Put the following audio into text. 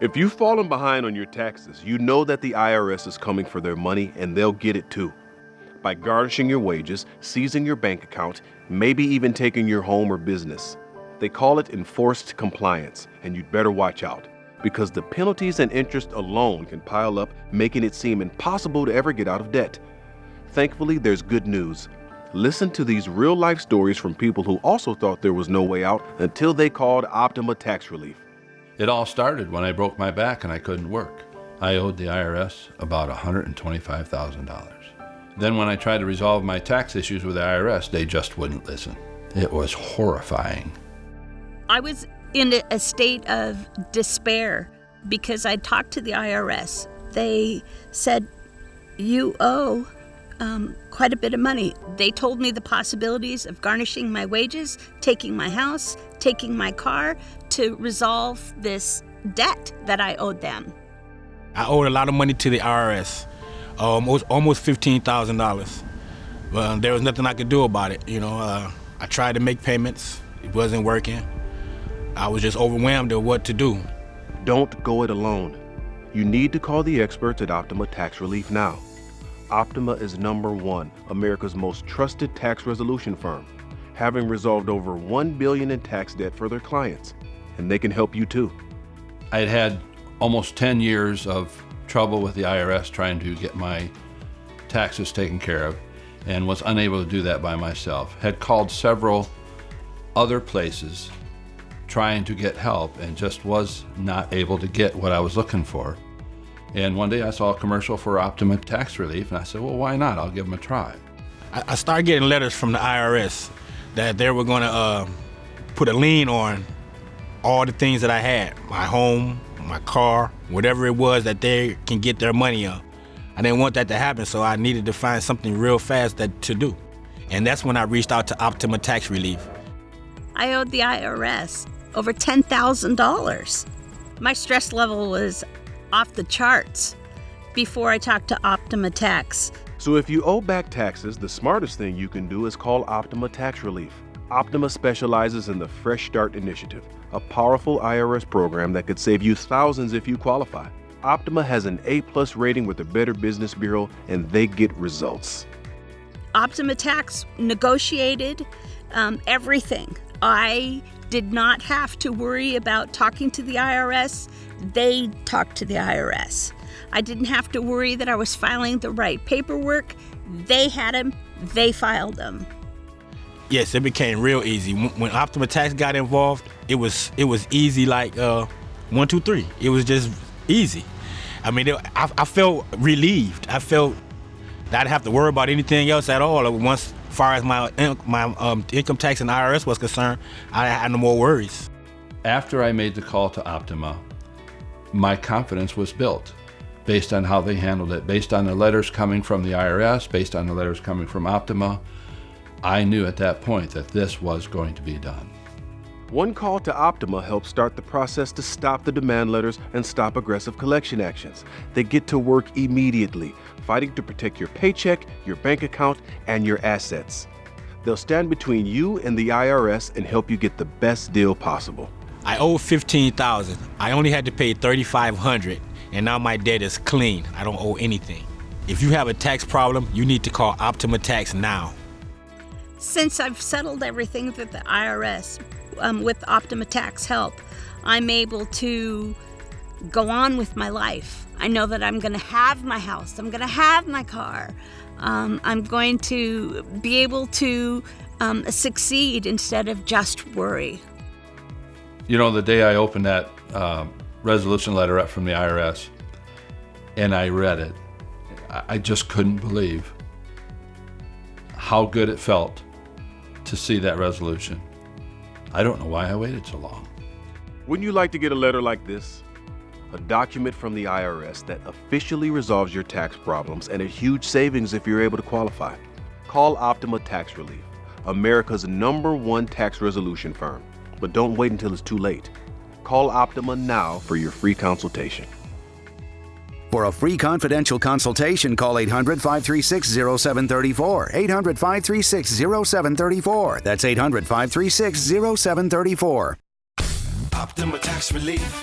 If you've fallen behind on your taxes, you know that the IRS is coming for their money, and they'll get it too. By garnishing your wages, seizing your bank account, maybe even taking your home or business. They call it enforced compliance, and you'd better watch out, because the penalties and interest alone can pile up, making it seem impossible to ever get out of debt. Thankfully, there's good news. Listen to these real-life stories from people who also thought there was no way out until they called Optima Tax Relief. It all started when I broke my back and I couldn't work. I owed the IRS about $125,000. Then when I tried to resolve my tax issues with the IRS, they just wouldn't listen. It was horrifying. I was in a state of despair because I talked to the IRS. They said, you owe quite a bit of money. They told me the possibilities of garnishing my wages, taking my house, taking my car to resolve this debt that I owed them. I owed a lot of money to the IRS, almost $15,000. Well, there was nothing I could do about it. I tried to make payments. It wasn't working. I was just overwhelmed at what to do. Don't go it alone. You need to call the experts at Optima Tax Relief now. Optima is #1, America's most trusted tax resolution firm, having resolved over $1 billion in tax debt for their clients. And they can help you too. I had had almost 10 years of trouble with the IRS trying to get my taxes taken care of and was unable to do that by myself. Had called several other places trying to get help and just was not able to get what I was looking for. And one day I saw a commercial for Optima Tax Relief and I said, well, why not? I'll give them a try. I started getting letters from the IRS that they were going to put a lien on all the things that I had, my home, my car, whatever it was that they can get their money on. I didn't want that to happen, so I needed to find something real fast to do. And that's when I reached out to Optima Tax Relief. I owed the IRS over $10,000. My stress level was off the charts before I talked to Optima Tax. So if you owe back taxes, the smartest thing you can do is call Optima Tax Relief. Optima specializes in the Fresh Start Initiative, a powerful IRS program that could save you thousands if you qualify. Optima has an A+ rating with the Better Business Bureau, and they get results. Optima Tax negotiated everything. I did not have to worry about talking to the IRS. They talked to the IRS. I didn't have to worry that I was filing the right paperwork. They had them. They filed them. Yes, it became real easy. When Optima Tax got involved, it was easy like 1, 2, 3. It was just easy. I mean, I felt relieved. I felt that I didn't have to worry about anything else at all. Once, as far as my income tax and IRS was concerned, I had no more worries. After I made the call to Optima, my confidence was built based on how they handled it, based on the letters coming from the IRS, based on the letters coming from Optima. I knew at that point that this was going to be done. One call to Optima helps start the process to stop the demand letters and stop aggressive collection actions. They get to work immediately, fighting to protect your paycheck, your bank account, and your assets. They'll stand between you and the IRS and help you get the best deal possible. I owe $15,000. I only had to pay $3,500, and now my debt is clean. I don't owe anything. If you have a tax problem, you need to call Optima Tax now. Since I've settled everything with the IRS, with Optima Tax help, I'm able to go on with my life. I know that I'm going to have my house. I'm going to have my car. I'm going to be able to succeed instead of just worry. You know, the day I opened that resolution letter up from the IRS and I read it, I just couldn't believe how good it felt to see that resolution. I don't know why I waited so long. Wouldn't you like to get a letter like this? A document from the IRS that officially resolves your tax problems and a huge savings if you're able to qualify. Call Optima Tax Relief, America's #1 tax resolution firm. But don't wait until it's too late. Call Optima now for your free consultation. For a free confidential consultation, call 800-536-0734. 800-536-0734. That's 800-536-0734. Optima Tax Relief.